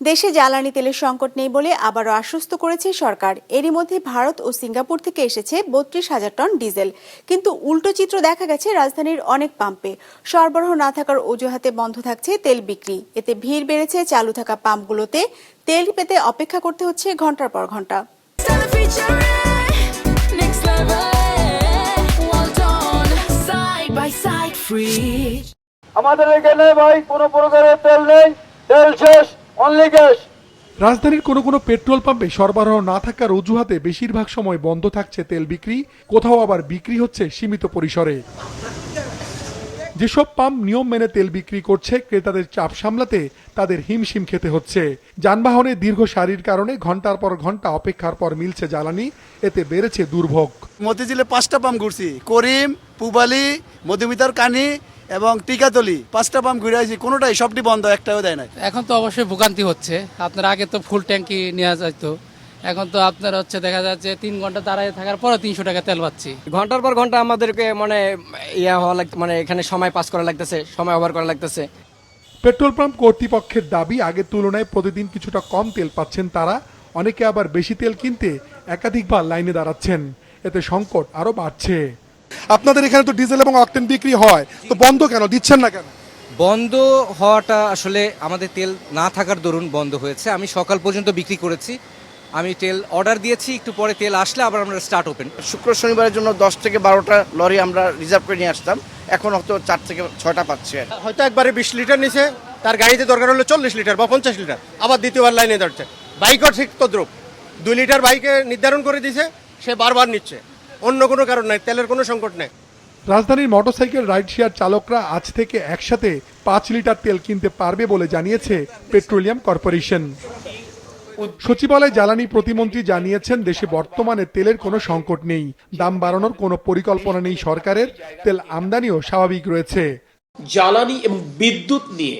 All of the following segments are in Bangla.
দেশে জ্বালানি তেলের সংকট নেই বলে আবারও আশ্বস্ত করেছে সরকার। এরই মধ্যে ভারত ও সিঙ্গাপুর থেকে এসেছে ৩২,০০০ টন ডিজেল। কিন্তু উল্টো চিত্র দেখা গেছে রাজধানীর অনেক পাম্পে। সরবরাহ না থাকার অজুহাতে বন্ধ থাকছে তেল বিক্রি। এতে ভিড় বেড়েছে চালু থাকা পাম্পগুলোতে। তেল পেতে অপেক্ষা করতে হচ্ছে ঘন্টার পর ঘন্টা। আমাদের এখানে ভাই কোনো প্রকারের তেল নেই, তেল শেষ, অনলি গ্যাস। রাজধানীর কোনো পেট্রোল পাম্পে সরবরাহ না থাকার অজুহাতে বেশিরভাগ সময় বন্ধ থাকছে তেল বিক্রি, কোথাও আবার বিক্রি হচ্ছে সীমিত পরিসরে। যেসব পাম্প নিয়ম মেনে তেল বিক্রি করছে, ক্রেতাদের চাপ সামলাতে তাদের হিমশিম খেতে হচ্ছে। যানবাহনের দীর্ঘ সারির কারণে ঘন্টার পর ঘন্টা অপেক্ষার পর মিলছে জ্বালানি, এতে বেড়েছে দুর্ভোগ। মতিঝিলে 5টা পাম্প ঘুরছি, করিম, পুবালি, মধুমিতার কানি এবং টিকাতলি 5টা পাম্প ঘুরে আসি, কোনোটাই সবটি বন্ধ, একটাও দেয় না। এখন তো অবশ্যই ভোগান্তি হচ্ছে। আপনার আগে তো ফুল ট্যাঙ্কি নেওয়া যাইতো, এখন তো আপনার হচ্ছে দেখা যাচ্ছে 3 ঘন্টা দাঁড়ায় থাকার পর 300 টাকা তেল পাচ্ছি। ঘন্টার পর ঘন্টা আমাদেরকে ইয়া হওয়া মানে এখানে সময় পাস করা লাগতেছে, সময় ওভার করা লাগতেছে। পেট্রোল পাম্প কর্তৃপক্ষের দাবি, আগের তুলনায় প্রতিদিন কিছুটা কম তেল পাচ্ছেন তারা। অনেকে আবার বেশি তেল কিনতে একাধিকবার লাইনে দাঁড়াচ্ছেন, এতে সংকট আরো বাড়ছে। আপনাদের এখানে তো ডিজেল এবং অকটেন বিক্রি হয়, তো বন্ধ কেন, দিচ্ছেন না কেন? বন্ধ হওয়াটা আসলে আমাদের তেল না থাকার দরুন বন্ধ হয়েছে। আমি সকাল পর্যন্ত বিক্রি করেছি, আমি তেল অর্ডার দিয়েছি, একটু পরে তেল আসলে আবার আমরা স্টার্ট ওপেন। শুক্র শনিবারের জন্য 10 থেকে 12টা লরি আমরা রিজার্ভ করে নিয়ে আসতাম, এখন হয়তো 4 থেকে 6টা পাচ্ছি। হয়তো একবারে 20 লিটার নিছে, তার গাড়িতে দরকার হলো 40 লিটার বা 50 লিটার, আবার দ্বিতীয়বার লাইনে দাঁড়াচ্ছে। বাইকও ঠিক তদ্রুপ, 2 লিটার বাইকে নির্ধারণ করে দিছে, সে বারবার নিচ্ছে, অন্য কোনো কারণ নাই, তেলের কোনো সংকট নেই। রাজধানীর মোটরসাইকেল রাইড শেয়ার চালকরা আজ থেকে একসাথে 5 লিটার তেল কিনতে পারবে বলে জানিয়েছে পেট্রোলিয়াম কর্পোরেশন। সচিবালয় জ্বালানি প্রতিমন্ত্রী জানিয়েছেন, দেশে বর্তমানে তেলের কোনো সংকট নেই, দাম বাড়ানোর কোনো পরিকল্পনা নেই সরকারের, তেল আমদানিও স্বাভাবিক রয়েছে। জ্বালানি এবং বিদ্যুৎ নিয়ে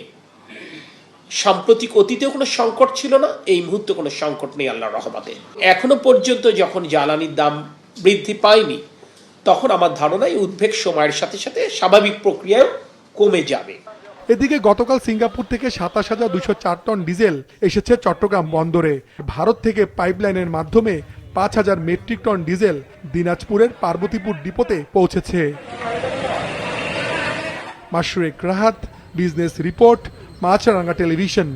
সাম্প্রতিক অতীতেও কোনো সংকট ছিল না, এই মুহূর্তে কোনো সংকট নেই আল্লাহর রহমতে। এখনো পর্যন্ত যখন জ্বালানির দাম বৃদ্ধি পায়নি, তখন আমার ধারণা এই উদ্বেগ সময়ের সাথে সাথে স্বাভাবিক প্রক্রিয়ায় কমে যাবে। এদিকে গতকাল সিঙ্গাপুর থেকে ২৭,২০৪ টন ডিজেল এসেছে চট্টগ্রাম বন্দরে। ভারত থেকে পাইপলাইনের মাধ্যমে ৫,০০০ মেট্রিক টন ডিজেল দিনাজপুরের পার্বতীপুর ডিপোতে পৌঁছেছে। মাশরুক রাহাত, বিজনেস রিপোর্ট, মাছরাঙ্গা টেলিভিশন।